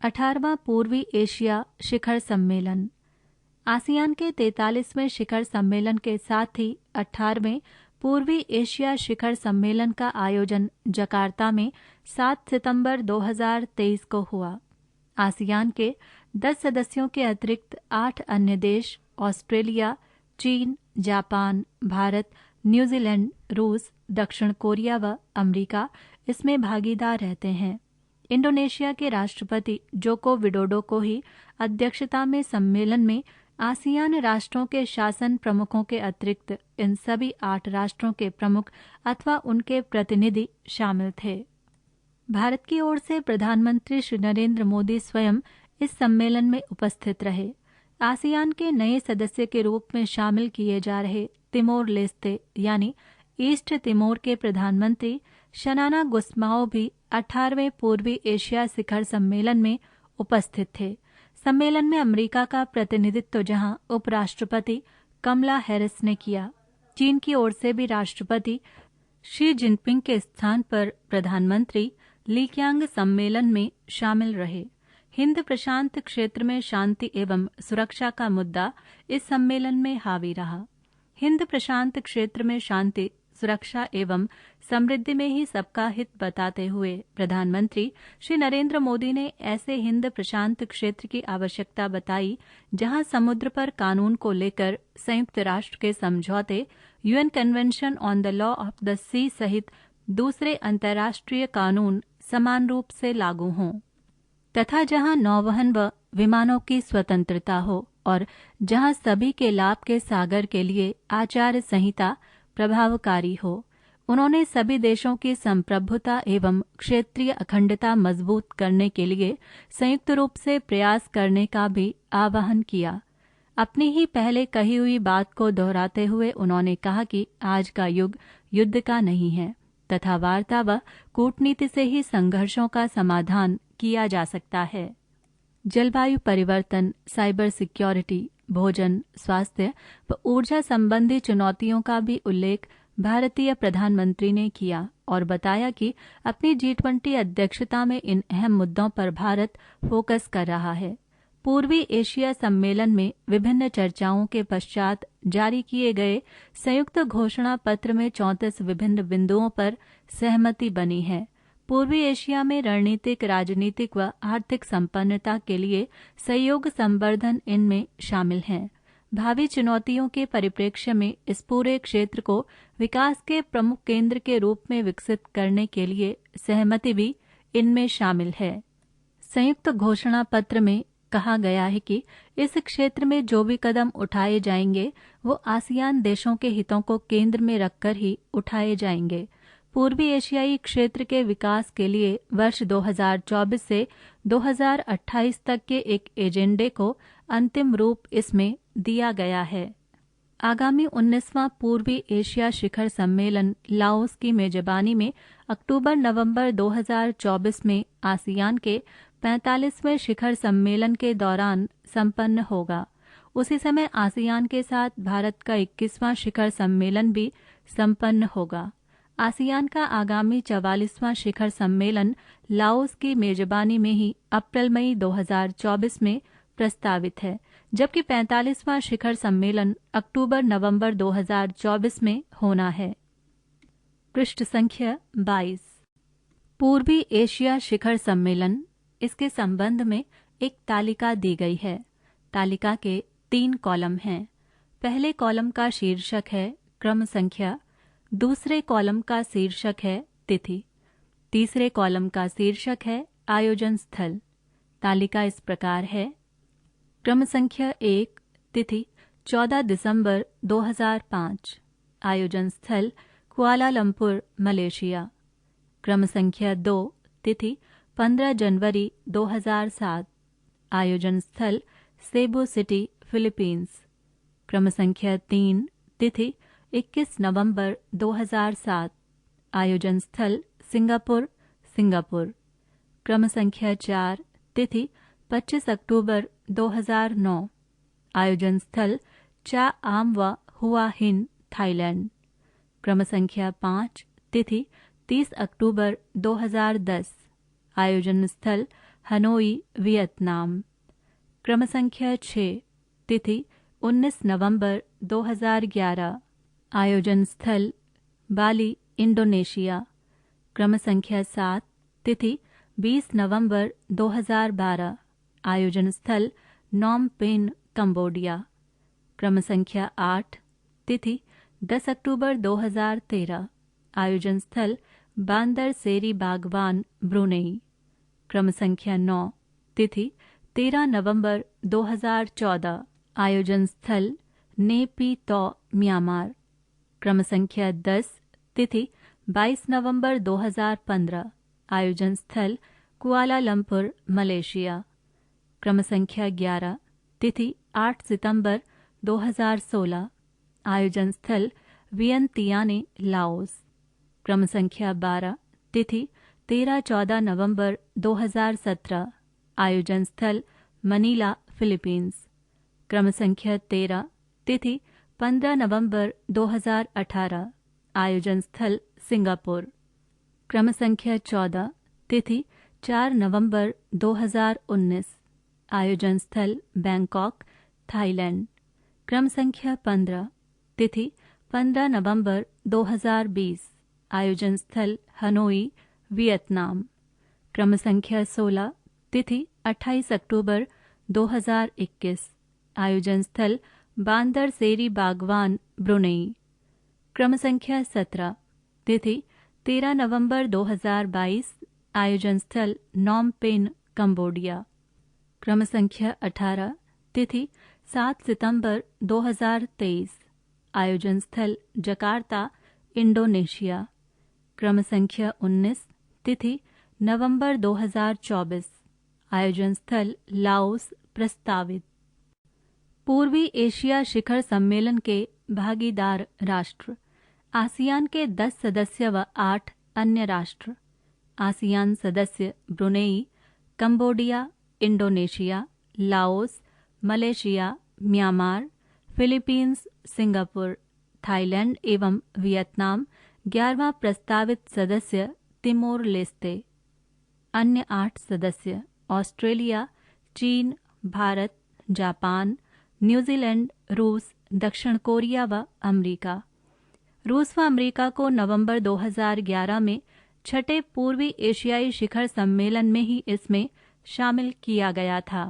18वां पूर्वी एशिया शिखर सम्मेलन। आसियान के 43वें शिखर सम्मेलन के साथ ही 18वें पूर्वी एशिया शिखर सम्मेलन का आयोजन जकार्ता में 7 सितंबर 2023 को हुआ। आसियान के 10 सदस्यों के अतिरिक्त 8 अन्य देश ऑस्ट्रेलिया, चीन, जापान, भारत, न्यूजीलैंड, रूस, दक्षिण कोरिया व अमेरिका इसमें भागीदार रहते हैं। इंडोनेशिया के राष्ट्रपति जोको विडोडो को ही अध्यक्षता में सम्मेलन में आसियान राष्ट्रों के शासन प्रमुखों के अतिरिक्त इन सभी 8 राष्ट्रों के प्रमुख अथवा उनके प्रतिनिधि शामिल थे। भारत की ओर से प्रधानमंत्री श्री नरेंद्र मोदी स्वयं इस सम्मेलन में उपस्थित रहे। आसियान के नए सदस्य के रूप में शामिल किए जा रहे तिमोर लेस्ते यानी ईस्ट तिमोर के प्रधानमंत्री शनाना गुस्माओ भी 18वें पूर्वी एशिया शिखर सम्मेलन में उपस्थित थे। सम्मेलन में अमेरिका का प्रतिनिधित्व जहां उपराष्ट्रपति कमला हैरिस ने किया, चीन की ओर से भी राष्ट्रपति शी जिनपिंग के स्थान पर प्रधानमंत्री ली क्यांग सम्मेलन में शामिल रहे। हिंद प्रशांत क्षेत्र में शांति एवं सुरक्षा का मुद्दा इस सम्मेलन में हावी रहा। हिंद प्रशांत क्षेत्र में शांति, सुरक्षा एवं समृद्धि में ही सबका हित बताते हुए प्रधानमंत्री श्री नरेंद्र मोदी ने ऐसे हिंद प्रशांत क्षेत्र की आवश्यकता बताई जहां समुद्र पर कानून को लेकर संयुक्त राष्ट्र के समझौते, UN convention on the law of the sea सहित दूसरे अंतर्राष्ट्रीय कानून समान रूप से लागू हों, तथा जहां नौवहन व विमानों की स्वतंत्रता हो और जहां सभी के लाभ के सागर के लिए आचार संहिता प्रभावकारी हो। उन्होंने सभी देशों की संप्रभुता एवं क्षेत्रीय अखंडता मजबूत करने के लिए संयुक्त रूप से प्रयास करने का भी आह्वान किया। अपनी ही पहले कही हुई बात को दोहराते हुए उन्होंने कहा कि आज का युग युद्ध का नहीं है तथा वार्ता व कूटनीति से ही संघर्षों का समाधान किया जा सकता है। जलवायु परिवर्तन, साइबर सिक्योरिटी, भोजन, स्वास्थ्य व ऊर्जा संबंधी चुनौतियों का भी उल्लेख भारतीय प्रधानमंत्री ने किया और बताया कि अपनी G20 अध्यक्षता में इन अहम मुद्दों पर भारत फोकस कर रहा है। पूर्वी एशिया सम्मेलन में विभिन्न चर्चाओं के पश्चात जारी किए गए संयुक्त घोषणा पत्र में 34 विभिन्न बिंदुओं पर सहमति बनी है। पूर्वी एशिया में रणनीतिक, राजनीतिक व आर्थिक संपन्नता के लिए सहयोग संवर्धन इनमें शामिल हैं। भावी चुनौतियों के परिप्रेक्ष्य में इस पूरे क्षेत्र को विकास के प्रमुख केंद्र के रूप में विकसित करने के लिए सहमति भी इनमें शामिल है। संयुक्त घोषणा पत्र में कहा गया है कि इस क्षेत्र में जो भी कदम उठाए जाएंगे वो आसियान देशों के हितों को केंद्र में रखकर ही उठाए जाएंगे। पूर्वी एशियाई क्षेत्र के विकास के लिए वर्ष 2024 से 2028 तक के एक एजेंडे को अंतिम रूप इसमें दिया गया है। आगामी 19वां पूर्वी एशिया शिखर सम्मेलन लाओस की मेजबानी में अक्टूबर-नवंबर 2024 में आसियान के 45वें शिखर सम्मेलन के दौरान संपन्न होगा। उसी समय आसियान के साथ भारत का 21वां शिखर सम्मेलन भी संपन्न होगा। आसियान का आगामी 44वां शिखर सम्मेलन लाओस की मेजबानी में ही अप्रैल-मई 2024 में प्रस्तावित है, जबकि 45वां शिखर सम्मेलन अक्टूबर-नवंबर 2024 में होना है। पृष्ठ संख्या 22। पूर्वी एशिया शिखर सम्मेलन, इसके संबंध में एक तालिका दी गई है। तालिका के 3 कॉलम हैं। पहले कॉलम का शीर्षक है क्रम संख्या, दूसरे कॉलम का शीर्षक है तिथि, तीसरे कॉलम का शीर्षक है आयोजन स्थल। तालिका इस प्रकार है। क्रम संख्या 1, तिथि 14 दिसंबर 2005, आयोजन स्थल कुआलालंपुर, मलेशिया। क्रम संख्या 2, तिथि 15 जनवरी 2007, आयोजन स्थल सेबू सिटी, फिलीपींस। क्रम संख्या 3, तिथि 21 नवंबर 2007, आयोजन स्थल सिंगापुर, सिंगापुर। क्रम संख्या 4, तिथि 25 अक्टूबर 2009, आयोजन स्थल चा आम व हुआ हिन, थाईलैंड। क्रम संख्या 5, तिथि 30 अक्टूबर 2010, आयोजन स्थल हनोई, वियतनाम। क्रम संख्या 6, तिथि 19 नवंबर 2011। आयोजन स्थल बाली, इंडोनेशिया। क्रम संख्या 7, तिथि 20 नवंबर 2012। आयोजन स्थल नॉम पेन, कंबोडिया। क्रम संख्या 8, तिथि 10 अक्टूबर 2013। आयोजन स्थल बांदर सेरी बागवान, ब्रुनेई। क्रम संख्या 9, तिथि 13 नवंबर 2014। आयोजन स्थल ने पी तो, म्यांमार। क्रम संख्या 10, तिथि 22 नवंबर 2015। आयोजन स्थल कुआलालंपुर, मलेशिया। क्रम संख्या 11, तिथि 8 सितंबर 2016। आयोजन स्थल वियंतियाने, लाओस। क्रम संख्या 12, तिथि 13-14 नवंबर 2017। आयोजन स्थल मनीला, फिलीपींस। क्रम संख्या 13, तिथि 15 नवंबर 2018। आयोजन स्थल सिंगापुर। क्रम संख्या 14, तिथि 4 नवंबर 2019। आयोजन स्थल बैंकॉक, थाईलैंड। क्रम संख्या 15, तिथि 15 नवंबर 2020। आयोजन स्थल हनोई, वियतनाम। क्रम संख्या 16, तिथि 28 अक्टूबर 2021। आयोजन स्थल बांदर सेरी बागवान, ब्रुनेई। क्रम संख्या 17, तिथि 13 नवंबर 2022। आयोजन स्थल नॉम पेन, कंबोडिया। क्रम संख्या 18, तिथि 7 सितंबर 2023। आयोजन स्थल जकार्ता, इंडोनेशिया। क्रम संख्या 19, तिथि नवंबर 2024। आयोजन स्थल लाओस, प्रस्तावित। पूर्वी एशिया शिखर सम्मेलन के भागीदार राष्ट्र। आसियान के 10 सदस्य व 8 अन्य राष्ट्र। आसियान सदस्य Brunei, Cambodia, Indonesia, Laos, Malaysia, Myanmar, Philippines, Singapore, Thailand एवं वियतनाम। 11वां प्रस्तावित सदस्य तिमोर लेस्ते। अन्य 8 सदस्य ऑस्ट्रेलिया, चीन, भारत, जापान, न्यूजीलैंड, रूस, दक्षिण कोरिया व अमेरिका। रूस व अमेरिका को नवंबर 2011 में छठे पूर्वी एशियाई शिखर सम्मेलन में ही इसमें शामिल किया गया था।